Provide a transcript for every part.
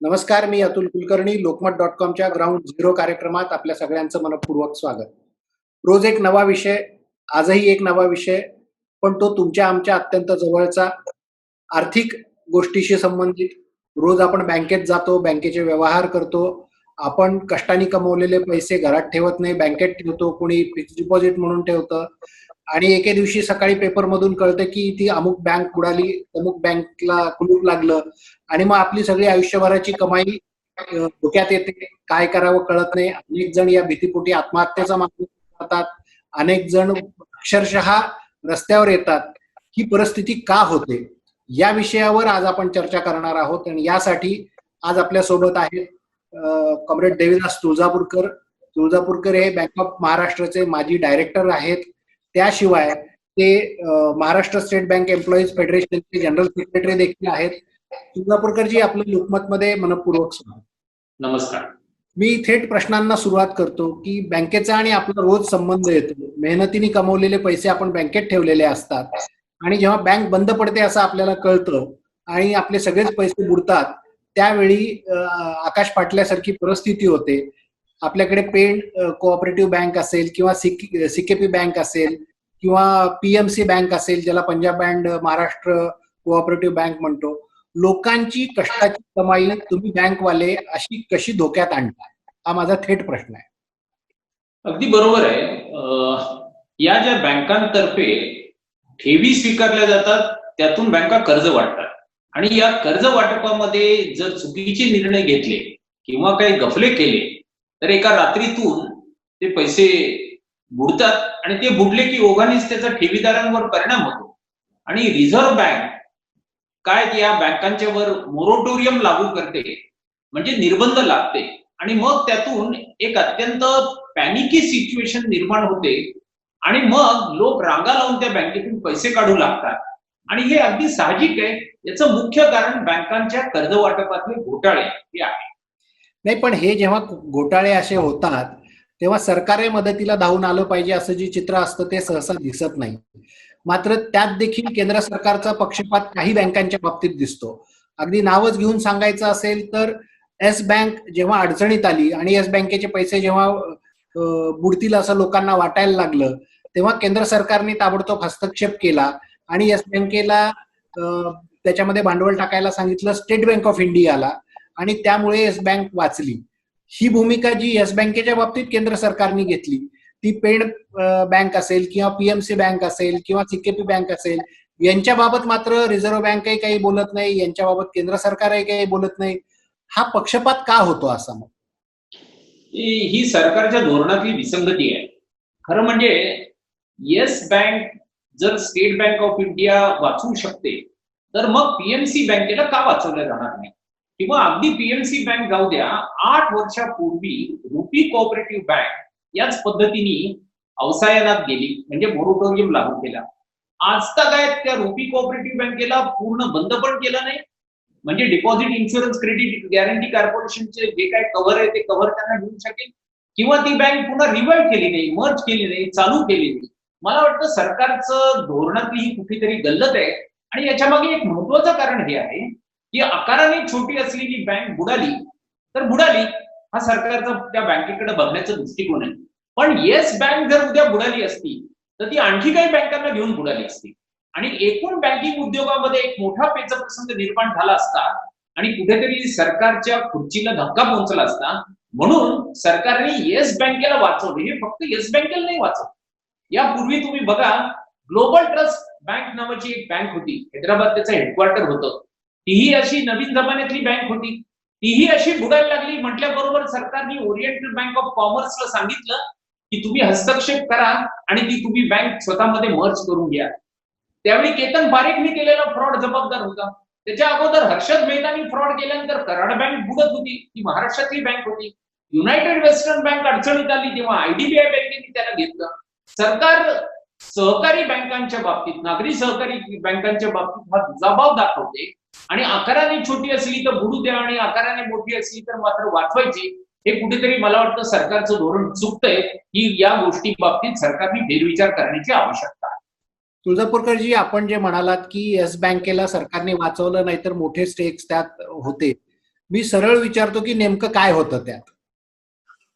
नमस्कार, मी अतुल कुलकर्णी. लोकमत.com च्या ground zero कार्यक्रमात आपल्या सगळ्यांचं मनःपूर्वक स्वागत. रोज एक नवा विषय, आजही एक नवा विषय, पण तो तुमच्या आमच्या अत्यंत जवळचा, आर्थिक गोष्टीशी संबंधित. रोज आपण बँकेत जातो, बँकेचे व्यवहार करतो. आपण कष्टाने कमवलेले पैसे घरात ठेवत नाही, बँकेत ठेवतो. कोणी फिक्स्ड डिपॉझिट म्हणून ठेवतं आणि एके दिवशी सकाळी पेपरमधून कळतं की ती अमुक बँक बुडाली, अमुक बँकला कुलूप लागलं आणि मग आपली सगळी आयुष्यभराची कमाई धोक्यात येते. काय करावं कळत नाही. अनेक जण या भीतीपोटी आत्महत्येचा मार्ग करतात. अनेक जण अक्षरशः रस्त्यावर येतात. ही परिस्थिती का होते, या विषयावर आज आपण चर्चा करणार आहोत. आणि यासाठी आज आपल्या सोबत आहेत कॉम्रेड देवीदास तुळजापूरकर. तुळजापूरकर हे बँक ऑफ महाराष्ट्राचे माजी डायरेक्टर आहेत. त्याशिवाय ते महाराष्ट्र स्टेट बँक एम्प्लॉईज फेडरेशनचे जनरल सेक्रेटरी देखील आहेत. तुळजापूरकरजी, आपलं लोकमतमध्ये मनपूर्वक स्वागत. नमस्कार. मी थेट प्रश्नांना सुरुवात करतो की बँकेचा आणि आपला रोज संबंध येतो. मेहनतीने कमवलेले पैसे आपण बँकेत ठेवलेले असतात आणि जेव्हा बँक बंद पडते असं आपल्याला कळतं आणि आपले सगळेच पैसे बुडतात, त्यावेळी आकाश फाटल्यासारखी परिस्थिती होते. आपल्याकडे पेड कोऑपरेटिव्ह बँक असेल किंवा सीकेपी बँक असेल किंवा पीएमसी बँक असेल, ज्याला Punjab and Maharashtra cooperative bank म्हणतो. लोकांची कष्टाची कमाई तुम्ही बँकवाले अशी कशी धोक्यात आणता, हा माझा थेट प्रश्न आहे. अगदी बरोबर आहे. या ज्या बँकांतर्फे ठेवी स्वीकारल्या जातात त्यातून बँका कर्ज वाटतात आणि या कर्ज वाटपामध्ये जर चुकीचे निर्णय घेतले किंवा काही गफले केले तर एका रात्रीतून ते पैसे बुडतात आणि ते बुडले की ओघानेच त्याचा ठेवीदारांवर परिणाम होतो. आणि रिझर्व्ह बँक काय या बँकांच्यावर मोरटोरियम लागू करते, म्हणजे निर्बंध लागते आणि मग त्यातून एक अत्यंत पॅनिकी सिच्युएशन निर्माण होते आणि मग लोक रांगा लावून त्या बँकेतून पैसे काढू लागतात. आणि हे अगदी साहजिक आहे. याचं मुख्य कारण बँकांच्या कर्ज वाटपातले घोटाळे हे आहे. नाही, पण हे जेव्हा घोटाळे असे होतात तेव्हा सरकारही मदतीला धावून आलं पाहिजे असं जे चित्र असतं ते सहसा दिसत नाही. मात्र त्यात देखील केंद्र सरकारचा पक्षपात काही बँकांच्या बाबतीत दिसतो. अगदी नावच घेऊन सांगायचं असेल तर येस बँक जेव्हा अडचणीत आली आणि येस बँकेचे पैसे जेव्हा बुडतील असं लोकांना वाटायला लागलं, तेव्हा केंद्र सरकारने ताबडतोब हस्तक्षेप केला आणि येस बँकेला त्याच्यामध्ये भांडवल टाकायला सांगितलं स्टेट बँक ऑफ इंडियाला आणि त्यामुळे येस बँक वाचली. ही भूमिका जी येस बँकेच्या बाबतीत केंद्र सरकारने घेतली, ती पेड बँक असेल किंवा पीएमसी बँक असेल किंवा सीकेपी बँक असेल, यांच्या बाबत मात्र रिझर्व्ह बँकही काही बोलत नाही, यांच्या बाबत केंद्र सरकारही काही बोलत नाही. हा पक्षपात का होतो असा? मग ही सरकारच्या धोरणातली विसंगती आहे. खरं म्हणजे येस बँक जर स्टेट बँक ऑफ इंडिया वाचवू शकते तर मग पीएमसी बँकेला का वाचवलं जाणार नाही? किंवा अगदी पीएमसी बँक जाऊ द्या, 8 वर्षापूर्वी रुपी कोऑपरेटिव्ह बँक याच पद्धतीने अवसायनात गेली, म्हणजे मोरटोरियम लागू केला. आजता काय त्या रुपी कोऑपरेटिव्ह बँकेला पूर्ण बंद पण केलं नाही, म्हणजे डिपॉझिट इन्शुरन्स क्रेडिट गॅरंटी कॉर्पोरेशनचे जे काय कव्हर आहे ते कव्हर त्यांना मिळू शकेल, किंवा ती बँक पुन्हा रिवाइव्ह केली नाही, मर्ज केली नाही, चालू केली नाही. मला वाटतं सरकारचं धोरणातली ही कुठेतरी गल्लत आहे. आणि याच्या मागे एक महत्वाचं कारण हे आहे की आकाराने छोटी असलेली बँक बुडाली तर बुडाली, हा सरकारचा त्या बँकेकडे बघण्याचा दृष्टिकोन आहे. पण येस बँक जर उद्या बुडाली असती तर ती आणखी काही बँकांना घेऊन बुडाली असती आणि एकूण बँकिंग उद्योगामध्ये एक मोठा पेचप्रसंग निर्माण झाला असता आणि कुठेतरी सरकारच्या खुर्चीला धक्का पोहोचला असता. म्हणून सरकारने येस बँकेला वाचवलं. हे फक्त येस बँकेला नाही वाचवलं. यापूर्वी तुम्ही बघा, ग्लोबल ट्रस्ट बँक नावाची एक बँक होती, हैदराबाद त्याचं हेडक्वार्टर होतं. तीही अशी नवीन जमान्यातली बँक होती, तीही अशी बुडायला लागली. म्हटल्याबरोबर सरकारने ओरिएंटल बँक ऑफ कॉमर्सला सांगितलं की तुम्ही हस्तक्षेप करा आणि ती तुम्ही बँक स्वतःमध्ये मर्ज करून घ्या. त्यावेळी केतन पारेखने केलेला फ्रॉड जबाबदार होता. त्याच्या अगोदर हर्षद मेहतानी फ्रॉड केल्यानंतर कराड बँक बुडत होती, ती महाराष्ट्रातली बँक होती. युनायटेड वेस्टर्न बँक अडचणीत आली तेव्हा आयडीबीआय बँकेने त्याला घेतलं. सरकार सहकारी बँकांच्या बाबतीत, नागरी सहकारी बँकांच्या बाबतीत हा जबाब दाखवते आणि आकाराने छोटी असली तर बुडू द्या आणि आकाराने मोठी असली तर मात्र वाचवायची. हे कुठेतरी मला वाटतं सरकारचं धोरण चुकतंय की या गोष्टी बाबतीत सरकारने फेरविचार करण्याची आवश्यकता आहे. तुळजापूरकरजी, आपण जे म्हणालात की येस बँकेला सरकारने वाचवलं नाही तर मोठे स्टेक्स त्यात होते, मी सरळ विचारतो की नेमकं काय होतं त्यात,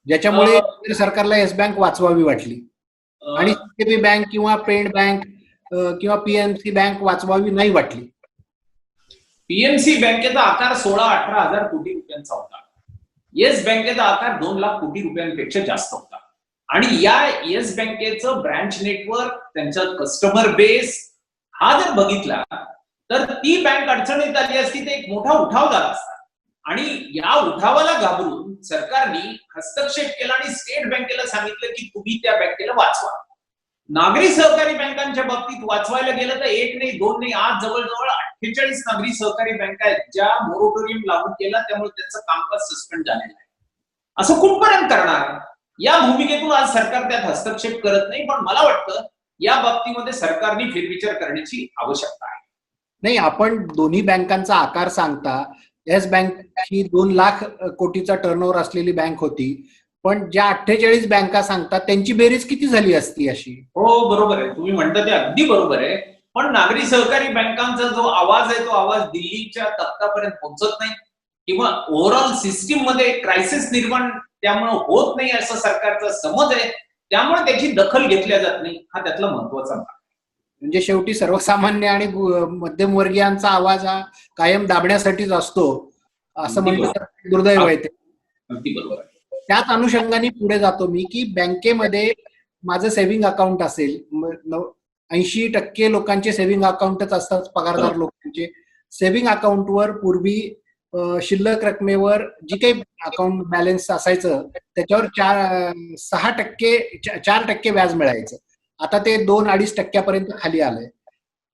ज्याच्यामुळे केंद्र सरकारला येस बँक वाचवावी वाटली आणि सीसीबी बँक किंवा पेंड बँक किंवा पीएमसी बँक वाचवावी नाही वाटली. पीएमसी बँकेचा आकार 16-18 हजार कोटी रुपयांचा होता. येस बँकेचा आकार 2 लाख कोटी रुपयांपेक्षा जास्त होता. आणि या येस बँकेचं ब्रँच नेटवर्क, त्यांचा कस्टमर बेस हा जर बघितला तर ती बँक अडचणीत आली असती तर एक मोठा उठाव झाला असता. आणि या उठावाला घाबरून सरकारने हस्तक्षेप केला आणि स्टेट बँकेला सांगितलं की तुम्ही त्या बँकेला वाचवा. नागरी सहकारी बँकांच्या बाबतीत वाचवायला गेलं तर एक नाही, दोन नाही, आज जवळजवळ 48 नागरी सहकारी बँका आहेत ज्या मोरेटोरियम लागू केला, त्यामुळे त्यांचं कामकाज सस्पेंड झालेलं आहे. असं कुठपर्यंत करणार? या भूमिकेतून आज सरकार त्यात हस्तक्षेप करत नाही, पण मला वाटतं या बाबतीमध्ये सरकारने फेरविचार करण्याची आवश्यकता आहे. नाही, आपण दोन्ही बँकांचा आकार सांगता. येस बँक ही 2 लाख कोटीचा टर्नओव्हर असलेली बँक होती, पण ज्या 48 बँका सांगतात त्यांची बेरीज किती झाली असती अशी? हो, बरोबर आहे, तुम्ही म्हणता ते अगदी बरोबर आहे. पण नागरी सहकारी बँकांचा जो आवाज आहे तो आवाज दिल्लीच्या तख्तापर्यंत पोहोचत नाही किंवा ओव्हरऑल सिस्टीम मध्ये क्रायसिस निर्माण त्यामुळे होत नाही असं सरकारचा समज आहे, त्यामुळे त्याची दखल घेतल्या जात नाही. हा त्यातला महत्वाचा भाग. म्हणजे शेवटी सर्वसामान्य आणि मध्यमवर्गीयांचा आवाज हा कायम दाबण्यासाठीच असतो असं म्हणलं तर दुर्दैव आहे ते. अगदी बरोबर आहे. त्याच अनुषंगाने पुढे जातो मी की बँकेमध्ये माझं सेव्हिंग अकाउंट असेल, 80% लोकांचे सेव्हिंग अकाउंटच असतात, पगारदार लोकांचे. सेव्हिंग अकाउंटवर पूर्वी शिल्लक रकमेवर जी काही अकाउंट बॅलन्स असायचं त्याच्यावर 4% व्याज मिळायचं. आता ते 2-2.5% खाली आलंय.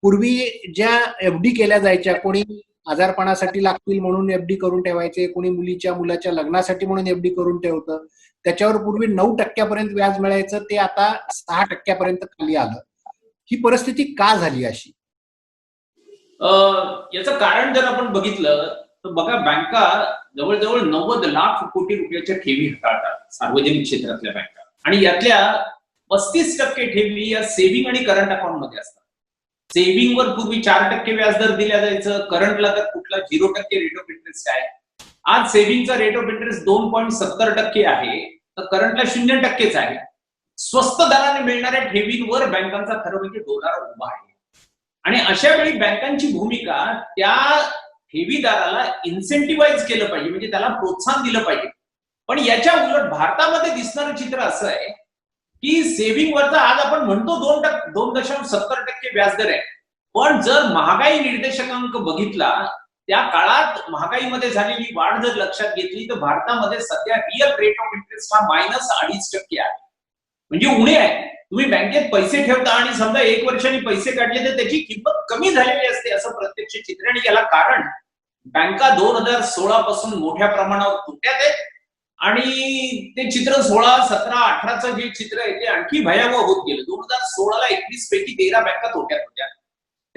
पूर्वी ज्या एफडी केल्या जायच्या, कोणी आजारपणासाठी लागतील म्हणून एफडी करून ठेवायचे, कोणी मुलाच्या लग्नासाठी म्हणून एफडी करून ठेवतं, त्याच्यावर पूर्वी 9% व्याज मिळायचं, ते आता 6% खाली आलं. ही परिस्थिती का झाली अशी? याचं कारण जर आपण बघितलं तर बघा, बँका जवळजवळ 90 लाख कोटी रुपयाच्या ठेवी हाताळतात, सार्वजनिक क्षेत्रातल्या बँका. आणि यातल्या 35% ठेवी या सेव्हिंग आणि करंट अकाउंट मध्ये असतात. सेव्हिंगवर पूर्वी 4% व्याजदर दिल्या जायचं, करंटला तर कुठला 0% रेट ऑफ इंटरेस्ट आहे. आज सेव्हिंगचा रेट ऑफ इंटरेस्ट 2.70% आहे, तर करंटला 0%च आहे. स्वस्त दराने मिळणाऱ्या ठेवींवर बँकांचा खरं म्हणजे डोलारा उभा आहे. आणि अशा वेळी बँकांची भूमिका त्या ठेवीदाराला इन्सेंटिव्हाइज केलं पाहिजे, म्हणजे त्याला प्रोत्साहन दिलं पाहिजे. पण याच्या उलट भारतामध्ये दिसणारं चित्र असं आहे की सेव्हिंगवरचा आज आपण म्हणतो 2.70% व्याजदर आहे, पण जर महागाई निर्देशकांक बघितला, त्या काळात महागाईमध्ये झालेली वाढ जर लक्षात घेतली तर भारतामध्ये सध्या रिअल रेट ऑफ इंटरेस्ट हा -2.5% आहे. म्हणजे उणे आहे. तुम्ही बँकेत पैसे ठेवता आणि समजा 1 वर्षांनी पैसे काढले तर त्याची किंमत कमी झालेली असते असं प्रत्यक्ष चित्र. आणि याला कारण बँका 2016 पासून मोठ्या प्रमाणावर तोट्यात आहेत आणि ते चित्र 16, 17, 18चं जे चित्र आहे ते आणखी भयावह होत गेलं. 2016ला 21 पैकी 13 बँका तोट्यात होत्या.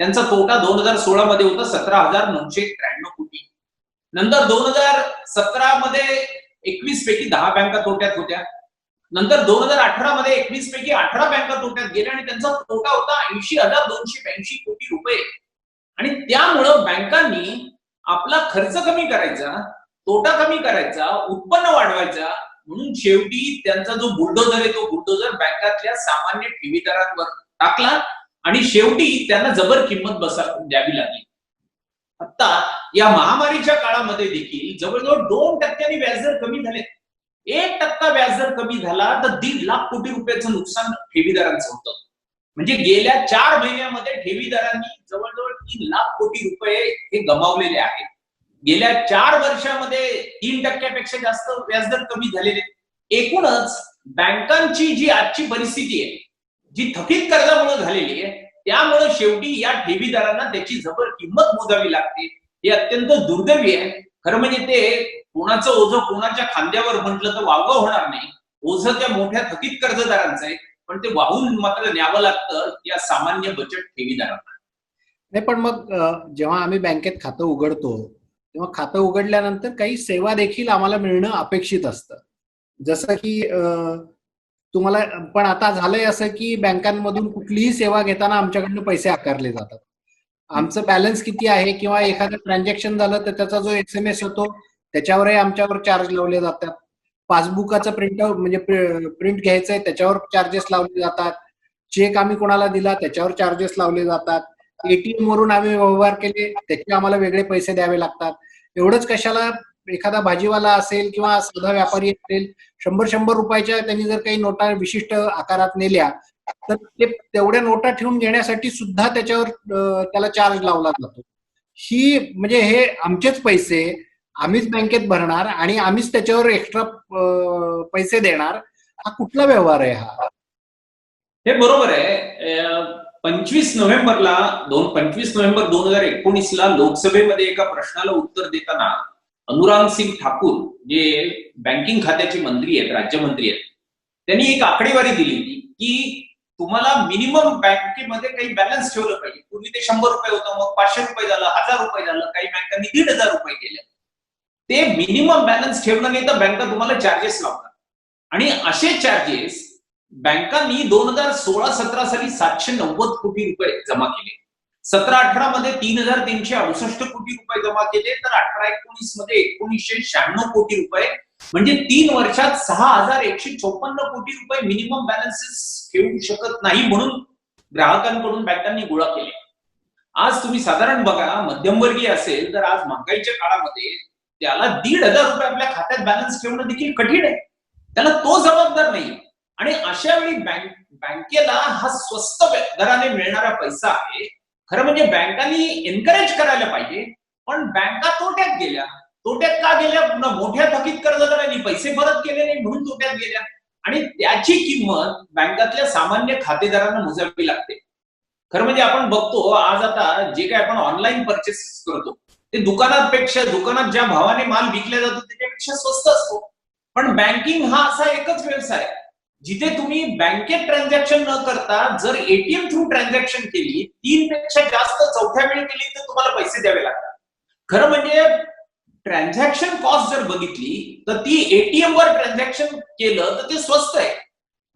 त्यांचा तोटा 2016 मध्ये होता 17,993 कोटी. नंतर 2017 मध्ये 21 पैकी 10 बँका तोट्यात होत्या. नंतर 2018 मध्ये 21 पैकी 18 बँका तोट्यात गेल्या आणि त्यांचा तोटा होता 80,282 कोटी रुपये. आणि त्यामुळं बँकांनी आपला खर्च कमी करायचा, तोटा कमी करायचा, उत्पन्न वाढवायचा, म्हणून शेवटी त्यांचा जो बुलडोजर आहे तो बुलडोजर बँकातल्या सामान्य ठेवीदारांवर टाकला आणि शेवटी त्यांना जबर किंमत द्यावी लागली. आता या महामारीच्या काळामध्ये देखील जवळजवळ 2% व्याजदर कमी झाले. 1% व्याजदर कमी झाला तर 1.5 लाख कोटी रुपयाचं नुकसान ठेवीदारांचं होतं. म्हणजे गेल्या 4 महिन्यामध्ये ठेवीदारांनी जवळजवळ 3 लाख कोटी रुपये हे गमावलेले आहेत. गेल्या 4 वर्षामध्ये 3% पेक्षा जास्त व्याजदर कमी झालेले. एकूणच बँकांची जी आजची परिस्थिती आहे, जी थकीत कर्जामुळे झालेली आहे, त्यामुळे शेवटी या ठेवीदारांना त्याची जबर किंमत मोजावी लागते. हे अत्यंत दुर्दैवी आहे. खरं म्हणजे ते कोणाचं ओझं कोणाच्या खांद्यावर म्हटलं तर वावगं होणार नाही. ओझं त्या मोठ्या थकीत कर्जदारांचं आहे, पण ते वाहून मात्र न्यावं लागतं या सामान्य बचत ठेवीदारांना. नाही, पण मग जेव्हा आम्ही बँकेत खातं उघडतो तेव्हा खातं उघडल्यानंतर काही सेवा देखील आम्हाला मिळणं अपेक्षित असतं. जसं की तुम्हाला पण आता झालंय असं की बँकांमधून कुठलीही सेवा घेताना आमच्याकडनं पैसे आकारले जातात. आमचं बॅलन्स किती आहे किंवा एखादं ट्रान्झॅक्शन झालं तर त्याचा जो SMS होतो त्याच्यावरही आमच्यावर चार्ज लावले जातात. पासबुकाचं प्रिंटआउट म्हणजे प्रिंट घ्यायचंय त्याच्यावर चार्जेस लावले जातात. चेक आम्ही कोणाला दिला त्याच्यावर चार्जेस लावले जातात. एटीएम वरून आम्ही व्यवहार केले त्याचे आम्हाला वेगळे पैसे द्यावे लागतात. एवढंच कशाला, एखादा भाजीवाला असेल किंवा साधा व्यापारी असेल, 100-100 रुपयाच्या त्यांनी जर काही नोटा विशिष्ट आकारात नेल्या तर ते तेवढ्या नोटा ठेवून घेण्यासाठी सुद्धा त्याच्यावर त्याला चार्ज लावला जातो. ही म्हणजे हे आमचेच पैसे आम्हीच बँकेत भरणार आणि आम्हीच त्याच्यावर एक्स्ट्रा पैसे देणार, हा कुठला व्यवहार आहे हा? हे बरोबर आहे. 25 नोव्हेंबर 2019 लोकसभेमध्ये एका प्रश्नाला उत्तर देताना अनुराग सिंग ठाकूर जे बँकिंग खात्याचे मंत्री आहेत, राज्यमंत्री आहेत, त्यांनी एक आकडेवारी दिली होती की तुम्हाला मिनिमम बँकेमध्ये काही बॅलन्स ठेवलं पाहिजे. पूर्वी ते 100 रुपये होतं, मग 500 रुपये झालं, 1000 रुपये झालं, काही बँकांनी 1500 रुपये केले. ते मिनिमम बॅलन्स ठेवलं नाही तर बँका तुम्हाला चार्जेस लावतात. आणि असे चार्जेस बँकांनी 2016-17 साली 790 कोटी रुपये जमा केले. 17-18 मध्ये 3368 कोटी रुपये जमा केले, तर 18-19 मध्ये 1996 कोटी रुपये, म्हणजे 3 वर्षात 6154 कोटी रुपये मिनिमम बॅलन्सेस ठेवू शकत नाही म्हणून ग्राहकांकडून बँकांनी गोळा केले. आज तुम्ही साधारण बघा, मध्यमवर्गीय असेल तर आज महागाईच्या काळामध्ये त्याला 1,500 रुपये आपल्या खात्यात बॅलन्स ठेवणं देखील कठीण आहे. त्याला तो जबाबदार नाही. आणि अशा वेळी बँकेला हा स्वस्त दराने मिळणारा पैसा आहे. खरं म्हणजे बँकांनी एनकरेज करायला पाहिजे, पण बँका तोट्यात गेल्या. तोट्यात का गेल्या? पुन्हा मोठ्या थकीत कर्जदारांनी पैसे परत केले नाही म्हणून तोट्यात गेल्या. आणि त्याची किंमत बँकातल्या सामान्य खातेदारांना मोजावी लागते. खरं म्हणजे आपण बघतो आज आता जे काय आपण ऑनलाईन परचेस करतो ते दुकानात ज्या भावाने माल विकला जातो त्याच्यापेक्षा स्वस्त असतो. पण बँकिंग हा असा एकच व्यवसाय आहे जिथे तुम्ही बँकेत ट्रान्झॅक्शन न करता जर एटीएम थ्रू ट्रान्झॅक्शन केली, 3 पेक्षा जास्त चौथ्या वेळी केली तर तुम्हाला पैसे द्यावे लागतात. खरं म्हणजे ट्रान्झॅक्शन कॉस्ट जर बघितली तर ती एटीएम वर ट्रान्झॅक्शन केलं तर ते स्वस्त आहे.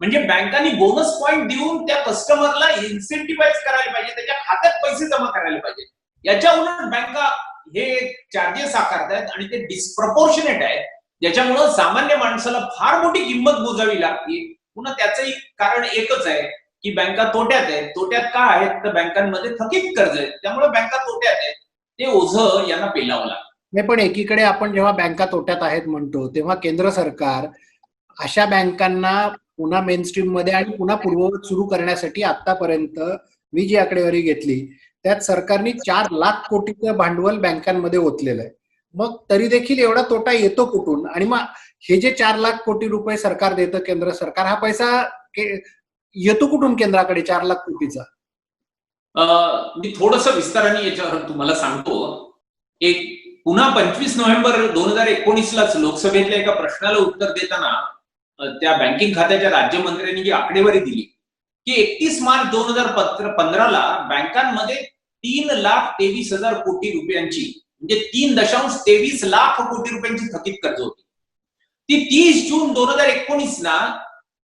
म्हणजे बँकांनी बोनस पॉइंट देऊन त्या कस्टमरला इन्सेंटिव्हाइज करायला पाहिजे, त्याच्या खात्यात पैसे जमा करायला पाहिजे. याच्या उलट बँका हे चार्जेस आकारतायत आणि ते डिस्प्रपोर्शनेट आहेत, ज्याच्यामुळं सामान्य माणसाला फार मोठी किंमत मोजावी लागते. पुन्हा त्याचंही कारण एकच आहे की बँका तोट्यात आहेत. तोट्यात का आहेत? तर बँकांमध्ये थकीत कर्ज आहेत, त्यामुळे बँका तोट्यात आहेत. ते ओझं यांना पेलावं लागतं. नाही, पण एकीकडे आपण जेव्हा बँका तोट्यात आहेत म्हणतो तेव्हा केंद्र सरकार अशा बँकांना पुन्हा मेनस्ट्रीम मध्ये आणि पुन्हा पूर्ववत सुरू करण्यासाठी आतापर्यंत मी जी आकडेवारी घेतली त्यात सरकारने 4 लाख कोटीचं भांडवल बँकांमध्ये ओतलेलं आहे. मग तरी देखील एवढा तोटा येतो कुठून? आणि मग हे जे 4 लाख कोटी रुपये सरकार देतं, केंद्र सरकार, हा पैसा येतो कुठून केंद्राकडे 4 लाख कोटीचा? मी थोडस विस्ताराने याच्यावर तुम्हाला सांगतो. एक पुन्हा 25 नोव्हेंबर 2019 लोकसभेतल्या एका प्रश्नाला उत्तर देताना त्या बँकिंग खात्याच्या राज्यमंत्र्यांनी जी आकडेवारी दिली की 31 मार्च 2015 बँकांमध्ये 3,23,000 कोटी रुपयांची म्हणजे 3.23 लाख कोटी रुपयांची थकीत कर्ज होती. ती 30 जून 2019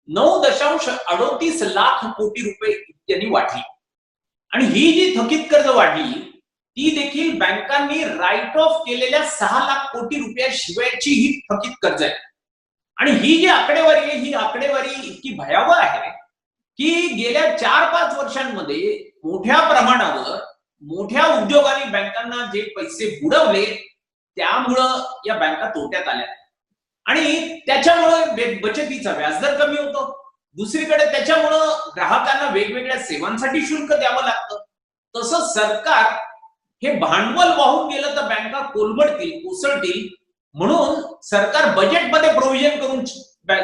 9.38 लाख कोटी रुपये इतक्यांनी वाढली. आणि ही जी थकीत कर्ज वाढली ती देखील बँकांनी राईट ऑफ केलेल्या 6 लाख कोटी रुपयाशिवायची ही थकीत कर्ज आहे. आणि ही जी आकडेवारी आहे ही आकडेवारी इतकी भयावह आहे की गेल्या 4-5 वर्षांमध्ये मोठ्या प्रमाणावर मोठ्या उद्योगांनी बँकांना जे पैसे बुडवले त्यामुळं या बँका तोट्यात आल्या. आणि त्याच्यामुळे बचतीचा व्याजदर कमी होतो. दुसरीकडे त्याच्यामुळं ग्राहकांना वेगवेगळ्या सेवांसाठी शुल्क द्यावं लागतं. तसं सरकार हे भांडवल वाहून गेलं तर बँका कोलमडतील, कोसळतील, म्हणून सरकार बजेटमध्ये प्रोव्हिजन करून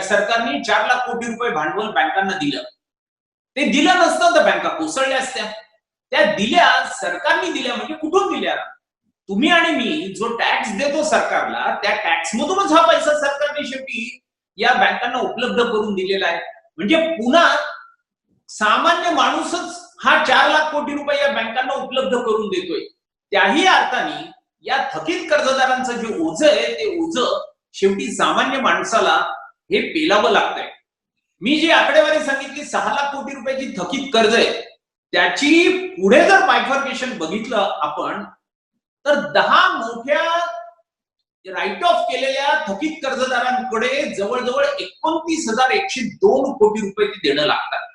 सरकारने 4 लाख कोटी रुपये भांडवल बँकांना दिलं. ते दिलं नसतं तर बँका कोसळल्या असत्या. त्या दिल्या, सरकारने दिल्या, म्हणजे कुठून दिल्या? तुम्ही आणि मी जो टॅक्स देतो सरकारला त्या टॅक्स मधूनच हा पैसा सरकारने शेवटी या बँकांना उपलब्ध करून दिलेला आहे. म्हणजे पुन्हा सामान्य माणूसच हा 4 लाख कोटी रुपये या बँकांना उपलब्ध करून देतोय. त्याही अर्थाने या थकीत कर्जदारांचं जे ओझं आहे ते ओझं शेवटी सामान्य माणसाला हे पेलावं लागतंय. मी जी आकडेवारी सांगितली 6 लाख कोटी रुपयाची थकीत कर्ज आहे त्याची पुढे जर बायफर्केशन बघितलं आपण तर 10 मोठ्या राईट ऑफ केलेल्या थकीत कर्जदारांकडे जवळजवळ 29,102 कोटी रुपये ते देणं लागतात.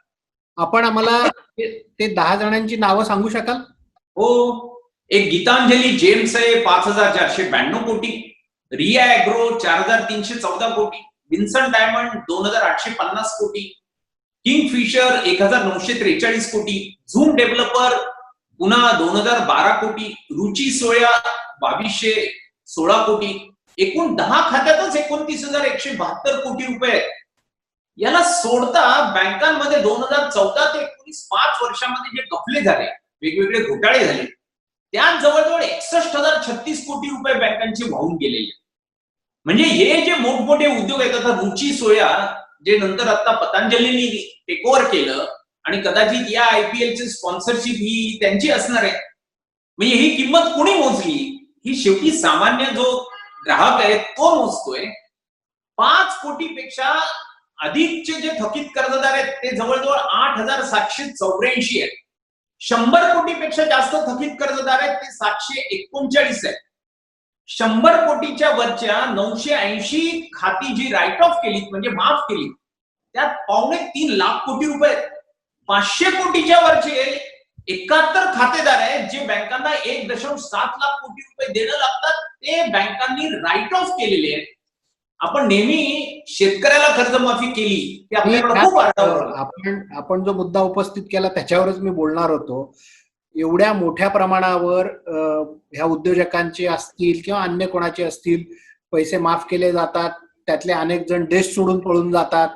आपण आम्हाला ते 10 जणांची नावं सांगू शकाल? हो, एक गीतांजली जेम्स आहे 5,492 कोटी, रिया ॲग्रो 4,314 कोटी, विन्सन डायमंड 2,850 कोटी, किंगफिशर 1,943 कोटी, झूम डेव्हलपर पुन्हा 2,012 कोटी, रुची सोया 2,216 कोटी, एकूण 10 खात्यातच 29,172 कोटी रुपये. याला सोडता बँकांमध्ये 2014 ते 19 5 वर्षांमध्ये जे गफले झाले, वेगवेगळे घोटाळे झाले, त्यात जवळजवळ 61,036 कोटी रुपये बँकांचे वाहून गेलेले. म्हणजे हे जे मोठमोठे उद्योग आहेत, आता रुची सोया जे नंतर आता पतंजलींनी टेक ओव्हर केलं आणि कदाचित या IPLची स्पॉन्सरशिप ही त्यांची असणार आहे. म्हणजे ही किंमत कोणी मोजली? ही शेवटी सामान्य जो ग्राहक आहे तो मोजतोय. 5 कोटीपेक्षा अधिकचे जे थकीत कर्जदार आहेत ते जवळजवळ 8,784 आहेत. 100 कोटीपेक्षा जास्त थकीत कर्जदार आहेत ते 739 आहेत. 100 कोटीच्या वरच्या 980 खाती जी राईट ऑफ केली म्हणजे माफ केली, त्यात 2.25 लाख कोटी रुपये. 500 कोटीच्या वरचे 71 खातेदार आहेत जे बँकांना 1.7 लाख कोटी रुपये देणं लागतात, ते बँकांनी राईट ऑफ केलेले आहेत. आपण नेहमी शेतकऱ्याला कर्जमाफी केली ते आपल्याकडे खूप आपण जो मुद्दा उपस्थित केला त्याच्यावरच मी बोलणार होतो. एवढ्या मोठ्या प्रमाणावर ह्या उद्योजकांचे असतील किंवा अन्य कोणाचे असतील पैसे माफ केले जातात, त्यातले अनेक जण देश सोडून पळून जातात.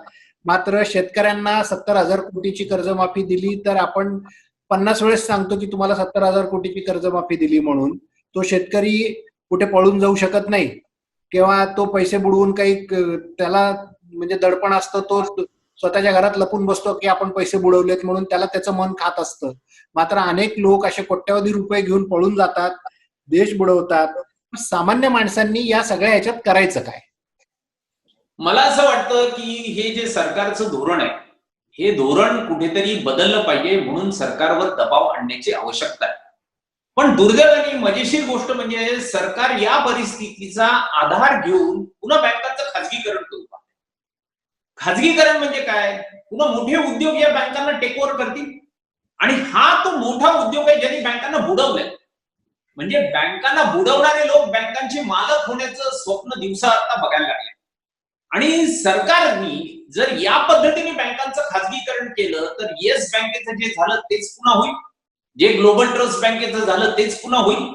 मात्र शेतकऱ्यांना 70,000 कोटीची कर्जमाफी दिली तर आपण 50 वेळेस सांगतो की तुम्हाला 70,000 कोटीची कर्जमाफी दिली म्हणून. तो शेतकरी कुठे पळून जाऊ शकत नाही किंवा तो पैसे बुडवून काही त्याला म्हणजे दडपण असतं, तो स्वतःच्या घरात लपून बसतो की आपण पैसे बुडवलेत म्हणून, त्याला त्याचं मन खात असतं. मात्र अनेक लोक असे कोट्यवधी रुपये घेऊन पळून जातात, देश बुडवतात. सामान्य माणसांनी या सगळ्या ह्याच्यात करायचं काय? मला असं वाटतं की हे जे सरकारचं धोरण आहे, हे धोरण कुठेतरी बदललं पाहिजे, म्हणून सरकारवर दबाव आणण्याची आवश्यकता आहे. पण दुर्दैवाने मजेशीर गोष्ट म्हणजे सरकार या परिस्थितीचा आधार घेऊन पुन्हा बँकांचं खाजगीकरण करू पाहते. खाजगीकरण म्हणजे काय? पुन्हा मोठे उद्योग या बँकांना टेक ओव्हर करतील आणि हा तो मोठा उद्योग आहे ज्यांनी बँकांना बुडवलंय. म्हणजे बँकांना बुडवणारे लोक बँकांचे मालक होण्याचं स्वप्न दिवसा आता बघायला लागले. आणि सरकारनी जर या पद्धतीने बँकांचं खाजगीकरण केलं तर येस बँकेचं जे झालं तेच पुन्हा होईल, जे ग्लोबल ट्रस्ट बँकेचं झालं तेच पुन्हा होईल,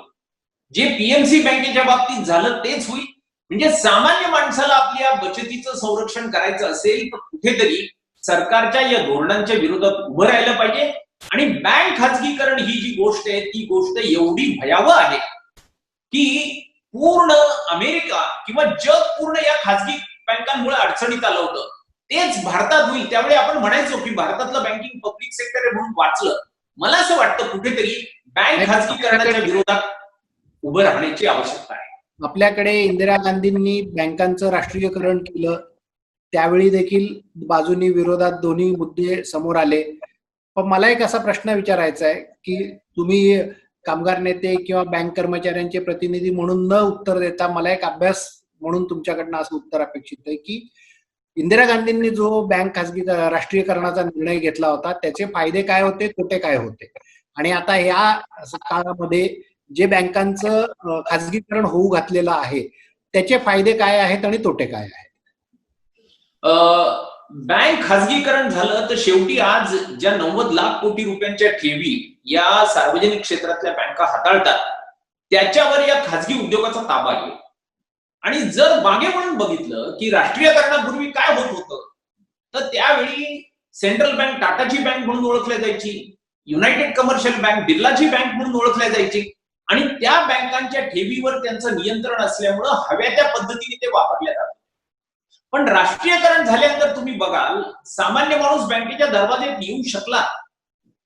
जे PMC बँकेच्या बाबतीत झालं तेच होईल. म्हणजे सामान्य माणसाला आपल्या बचतीचं संरक्षण करायचं असेल तर कुठेतरी सरकारच्या या धोरणांच्या विरोधात उभं राहिलं पाहिजे. आणि बँक खाजगीकरण ही जी गोष्ट आहे ती गोष्ट एवढी भयावह आहे की पूर्ण अमेरिका किंवा जग पूर्ण या खाजगी बँकांमुळे अडचणीत आलं होतं. तेच भारतात होईल त्यावेळी आपण म्हणायचो की भारतातलं बँकिंग पब्लिक सेक्टर आहे म्हणून वाचलं. मला असं वाटतं कुठेतरी बँक खाजगीकरणाच्या विरोधात उभं राहण्याची आवश्यकता आहे. आपल्याकडे इंदिरा गांधींनी बँकांचं राष्ट्रीयकरण केलं, त्यावेळी देखील बाजूनी विरोधात दोन्ही मुद्दे समोर आले. पण मला एक असा प्रश्न विचारायचा आहे की तुम्ही कामगार नेते किंवा बँक कर्मचाऱ्यांचे प्रतिनिधी म्हणून न उत्तर देता मला एक अभ्यास म्हणून तुमच्याकडनं असं उत्तर अपेक्षित आहे की इंदिरा गांधींनी जो बँक खाजगी राष्ट्रीयकरणाचा निर्णय घेतला होता त्याचे फायदे काय होते, तोटे काय होते, आणि आता या काळामध्ये जे बँकांचं खाजगीकरण होऊ घातलेलं आहे त्याचे फायदे काय आहेत आणि तोटे काय आहेत? बँक खाजगीकरण झालं तर शेवटी आज ज्या 90 लाख कोटी रुपयांच्या ठेवी या सार्वजनिक क्षेत्रातल्या बँका हाताळतात त्याच्यावर या खाजगी उद्योगाचा ताबा आहे. आणि जर मागे म्हणून बघितलं की राष्ट्रीयकरणापूर्वी काय होत होतं तर त्यावेळी सेंट्रल बँक टाटाची बँक म्हणून ओळखल्या जायची, युनायटेड कमर्शियल बँक बिर्लाची बँक म्हणून ओळखल्या जायची आणि त्या बँकांच्या ठेवीवर त्यांचं नियंत्रण असल्यामुळं हव्या त्या पद्धतीने ते वापरल्या जातात. पण राष्ट्रीयकरण झाल्यानंतर तुम्ही बघाल सामान्य माणूस बँकेच्या दरवाज्यात येऊ शकला.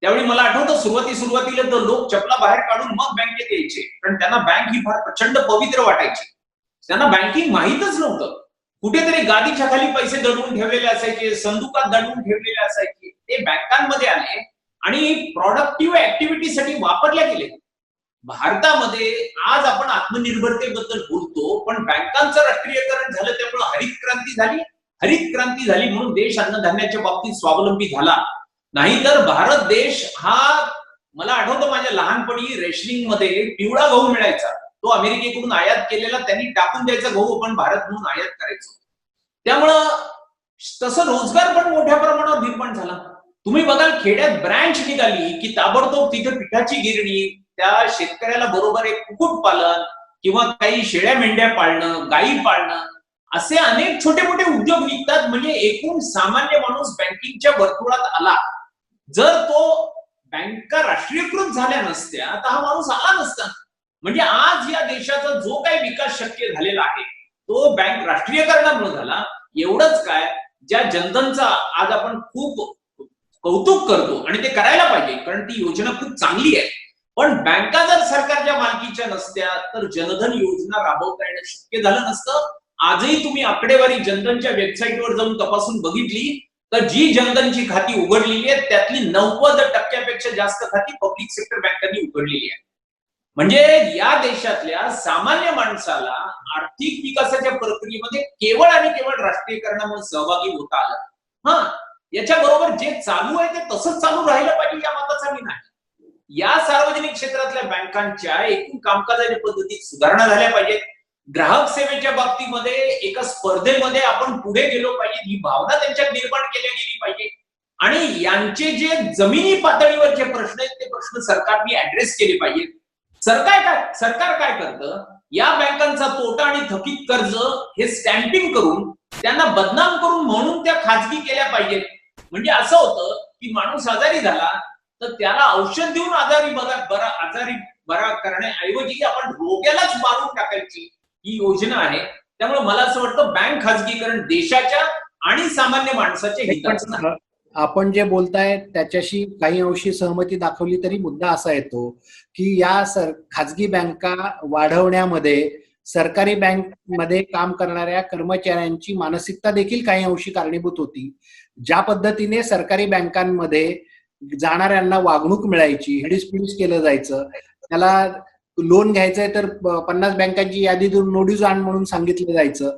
त्यावेळी मला आठवतं सुरुवातीला तर लोक चपला बाहेर काढून मग बँकेत यायचे, कारण त्यांना बँक ही फार प्रचंड पवित्र वाटायची. त्यांना बँकिंग माहीतच नव्हतं. कुठेतरी गादीच्या खाली पैसे दडवून ठेवलेले असायचे, संदुकात दडवून ठेवलेले असायचे, ते बँकांमध्ये आले आणि प्रॉडक्टिव्ह ऍक्टिव्हिटीसाठी वापरले गेले. भारतामध्ये आज आपण आत्मनिर्भरतेबद्दल बोलतो, पण बँकांचं राष्ट्रीयकरण झालं त्यामुळे हरित क्रांती झाली. हरित क्रांती झाली म्हणून देश अन्नधान्याच्या बाबतीत स्वावलंबी झाला. नाहीतर भारत देश हा, मला आठवतं माझ्या लहानपणी रेशनिंग मध्ये पिवळा गहू मिळायचा, तो अमेरिकेकडून आयात केलेला त्यांनी टाकून द्यायचा गहू आपण भारत म्हणून आयात करायचो. त्यामुळं तसं रोजगार पण मोठ्या प्रमाणावर निर्माण झाला. तुम्ही बघाल खेड्यात ब्रँच निघाली की ताबडतोब तिथे पिठाची गिरणी, त्या शेतकऱ्याला बरोबर एक कुक्कुट पालन किंवा काही शेळ्या मेंढ्या पाळणं, गायी पाळणं, असे अनेक छोटे मोठे उद्योग निघतात. म्हणजे एकूण सामान्य माणूस बँकिंगच्या वर्तुळात आला. जर तो बँका राष्ट्रीयकृत झाल्या नसत्या तर हा माणूस आला नसता. म्हणजे आज या देशाचा जो काही विकास शक्य झालेला आहे तो बँक राष्ट्रीयकरणामुळे झाला. एवढंच काय, ज्या जनधनचा आज आपण खूप कौतुक करतो आणि ते करायला पाहिजे कारण ती योजना खूप चांगली आहे, पण बँका जर सरकारच्या मालकीच्या नसत्या तर जनधन योजना राबवता येणं शक्य झालं नसतं. आजही तुम्ही आकडेवारी जनधनच्या वेबसाईटवर जाऊन तपासून बघितली तर जी जनधनची खाती उघडलेली आहेत त्यातली 90% जास्त खाती पब्लिक सेक्टर बँकांनी उघडलेली आहेत. म्हणजे या देशातल्या सामान्य माणसाला आर्थिक विकासाच्या प्रक्रियेमध्ये केवळ आणि केवळ राष्ट्रीयकरणामुळे सहभागी होता आलं. हा, याच्या बरोबर जे चालू आहे ते तसंच चालू राहिलं पाहिजे या मताचा मी नाही. या सार्वजनिक क्षेत्रातल्या बँकांच्या एकूण कामकाजाच्या पद्धतीत सुधारणा झाल्या पाहिजेत. ग्राहक सेवेच्या बाबतीमध्ये एका स्पर्धेमध्ये आपण पुढे गेलो पाहिजे, ही भावना त्यांच्यात निर्माण केल्या गेली पाहिजे. आणि यांचे जे जमिनी पातळीवरचे प्रश्न आहेत ते प्रश्न सरकारने ऍड्रेस केले पाहिजेत. सरकार काय करतं, या बँकांचा तोटा आणि थकीत कर्ज हे स्टॅम्पिंग करून त्यांना बदनाम करून म्हणून त्या खाजगी केल्या पाहिजेत. म्हणजे असं होतं की माणूस आजारी झाला तर त्याला औषध देऊन आजारी बरा करण्याऐवजी आपण रोग्यालाच मारून टाकायची ही योजना आहे. त्यामुळे मला असं वाटतं बँक खाजगीकरण देशाच्या आणि सामान्य माणसाच्या हिताचं नाही. आपण जे बोलताय त्याच्याशी काही अंशी सहमती दाखवली तरी मुद्दा असा येतो की या खाजगी बँका वाढवण्यामध्ये सरकारी बँकमध्ये काम करणाऱ्या कर्मचाऱ्यांची मानसिकता देखील काही अंशी कारणीभूत होती. ज्या पद्धतीने सरकारी बँकांमध्ये जाणाऱ्यांना वागणूक मिळायची, हिडीसपिडीस केलं जायचं, त्याला लोन घ्यायचंय तर 50 बँकांची यादी देऊन नोटीस आण म्हणून सांगितलं जायचं.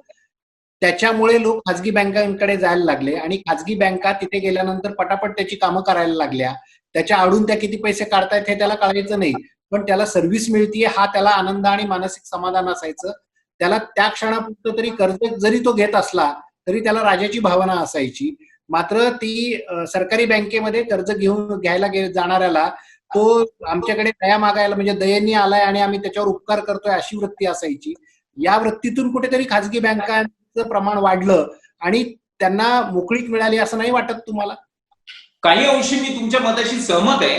त्याच्यामुळे लोक खाजगी बँकांकडे जायला लागले आणि खाजगी बँका तिथे गेल्यानंतर पटापट त्याची कामं करायला लागल्या. त्याच्या आडून त्या किती पैसे काढतायत हे त्याला कळायचं नाही, पण त्याला सर्व्हिस मिळतीये हा त्याला आनंद आणि मानसिक समाधान असायचं. त्याला त्या क्षणापुरतं तरी कर्ज जरी तो घेत असला तरी त्याला राजाची भावना असायची. मात्र ती सरकारी बँकेमध्ये कर्ज घ्यायला जाणाऱ्याला तो आमच्याकडे दया मागायला म्हणजे दयेनी आलाय आणि आम्ही त्याच्यावर उपकार करतोय अशी वृत्ती असायची. या वृत्तीतून कुठेतरी खाजगी बँकांचं प्रमाण वाढलं आणि त्यांना मोकळीक मिळाली असं नाही वाटत तुम्हाला? काही अंशी मी तुमच्या मताशी सहमत आहे,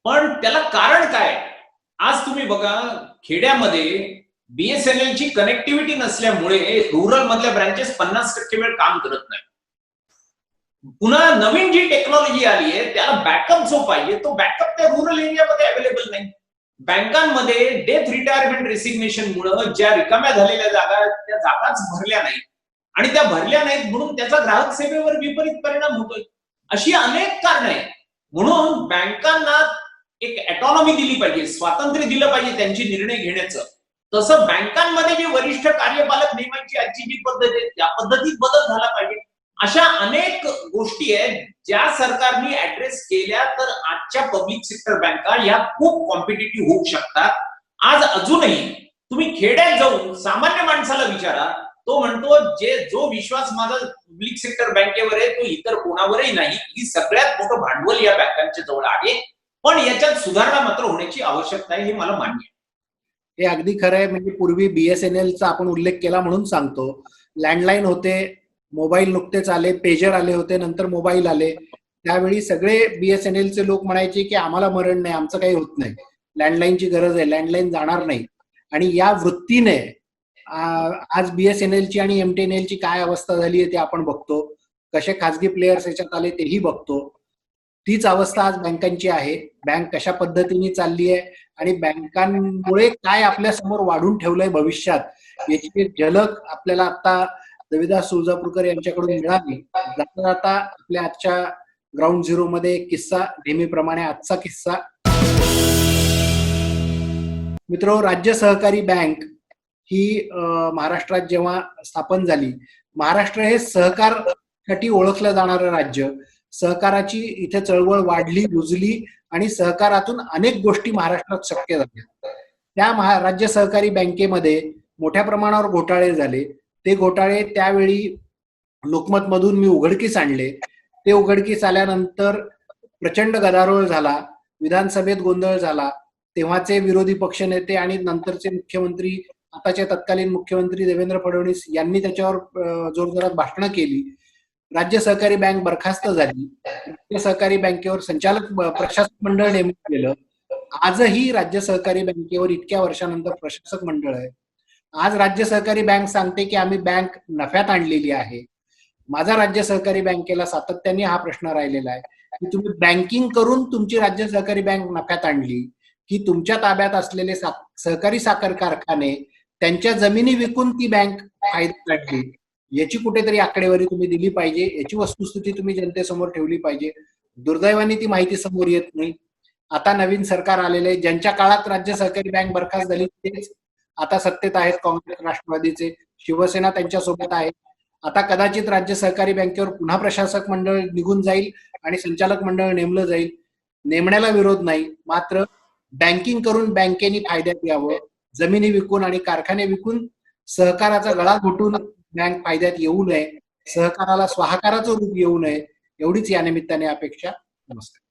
पण त्याला कारण काय? आज तुम्ही बघा खेड्यामध्ये BSNL ची कनेक्टिव्हिटी नसल्यामुळे रुरल मधल्या ब्रँचेस 50% वेळ काम करत नाही. पुन्हा नवीन जी टेक्नॉलॉजी आली आहे त्याला बॅकअप जो पाहिजे तो बॅकअप त्या रुरल एरियामध्ये अवेलेबल नाही. बँकांमध्ये डेथ रिटायरमेंट रेसिग्नेशन मुळे ज्या रिकाम्या झालेल्या जागा त्या जागाच भरल्या नाहीत आणि त्या भरल्या नाहीत म्हणून त्याचा ग्राहक सेवेवर विपरीत परिणाम होतोय. अशी अनेक कारणे आहेत. म्हणून बँकांना एक ऑटोनॉमी दिली पाहिजे, स्वातंत्र्य दिलं पाहिजे त्यांचे निर्णय घेण्याचं. तसं बँकांमध्ये जे वरिष्ठ कार्यपालक नेमायची आजची जी पद्धत आहे त्या पद्धतीत बदल झाला पाहिजे. अशा अनेक गोष्टी आहेत ज्या सरकारने ऍड्रेस केल्या तर आजच्या पब्लिक सेक्टर बँका या खूप कॉम्पिटिटिव्ह होऊ शकतात. आज अजूनही तुम्ही खेड्यात जाऊन सामान्य माणसाला विचारा, तो म्हणतो जो विश्वास माझा पब्लिक सेक्टर बँकेवर आहे तो इतर कोणावरही नाही. ही सगळ्यात मोठं भांडवल या बँकांच्या जवळ आहे, पण याच्यात सुधारणा मात्र होण्याची आवश्यकता आहे हे मला मान्य आहे. हे अगदी खरं आहे. म्हणजे पूर्वी BSNLचा आपण उल्लेख केला म्हणून सांगतो. लँडलाईन होते, मोबाईल नुकतेच आले, पेजर आले होते, नंतर मोबाईल आले. त्यावेळी सगळे BSNLचे लोक म्हणायचे की आम्हाला मरण नाही, आमचं काही होत नाही, लँडलाईनची गरज आहे, लँडलाईन जाणार नाही. आणि या वृत्तीने आज BSNLची आणि MTNLची काय अवस्था झाली आहे ते आपण बघतो. कसे खाजगी प्लेयर्स याच्यात आले तेही बघतो. तीच अवस्था आज बँकांची आहे. बँक कशा पद्धतीने चालली आहे आणि बँकांमुळे काय आपल्या समोर वाढून ठेवलंय भविष्यात याची एक झलक आपल्याला आता देविदास तुळजापूरकर यांच्याकडून मिळाली. जाता जाता आपल्या आजच्या ग्राउंड झिरो मध्ये एक किस्सा, नेहमीप्रमाणे आजचा किस्सा. मित्रो, राज्य सहकारी बँक ही महाराष्ट्रात जेव्हा स्थापन झाली, महाराष्ट्र हे सहकारसाठी ओळखलं जाणारं राज्य, सहकाराची इथे चळवळ वाढली, रुजली आणि सहकारातून अनेक गोष्टी महाराष्ट्रात शक्य झाल्या. त्या राज्य सहकारी बँकेमध्ये मोठ्या प्रमाणावर घोटाळे झाले. ते घोटाळे त्यावेळी लोकमत मधून मी उघडकीस आणले. ते उघडकीस आल्यानंतर प्रचंड गदारोळ झाला, विधानसभेत गोंधळ झाला. तेव्हाचे विरोधी पक्षनेते आणि नंतरचे मुख्यमंत्री, आताचे तत्कालीन मुख्यमंत्री देवेंद्र फडणवीस यांनी त्याच्यावर जोरजोरात भाषणं केली. राज्य सहकारी बँक बरखास्त झाली. राज्य सहकारी बँकेवर प्रशासक मंडळ नेमलं गेलं. आजही राज्य सहकारी बँकेवर इतक्या वर्षानंतर प्रशासक मंडळ आहे. आज राज्य सहकारी बँक सांगते की आम्ही बँक नफ्यात आणलेली आहे. माझा राज्य सहकारी बँकेला सातत्याने हा प्रश्न राहिलेला आहे की तुम्ही बँकिंग करून तुमची राज्य सहकारी बँक नफ्यात आणली की तुमच्या ताब्यात असलेले सहकारी साखर कारखाने त्यांच्या जमिनी विकून ती बँक फायद्यात काढली. याची कुठेतरी आकडेवारी तुम्ही दिली पाहिजे, याची वस्तुस्थिती तुम्ही जनतेसमोर ठेवली पाहिजे. दुर्दैवाने ती माहिती समोर येत नाही. आता नवीन सरकार आलेले आहे, ज्यांच्या काळात राज्य सहकारी बँक बरखास्त झाली तेच आता सत्तेत आहेत. काँग्रेस, राष्ट्रवादीचे, शिवसेना त्यांच्यासोबत आहे. आता कदाचित राज्य सहकारी बँकेवर पुन्हा प्रशासक मंडळ निघून जाईल आणि संचालक मंडळ नेमलं जाईल. नेमण्याला विरोध नाही, मात्र बँकिंग करून बँकेनी फायद्यात यावं, जमिनी विकून आणि कारखाने विकून सहकाराचा गळा घोटून बँक फायद्यात येऊ नये, सहकाराला स्वाहाकाराचं रूप येऊ नये, एवढीच या निमित्ताने अपेक्षा. नमस्कार.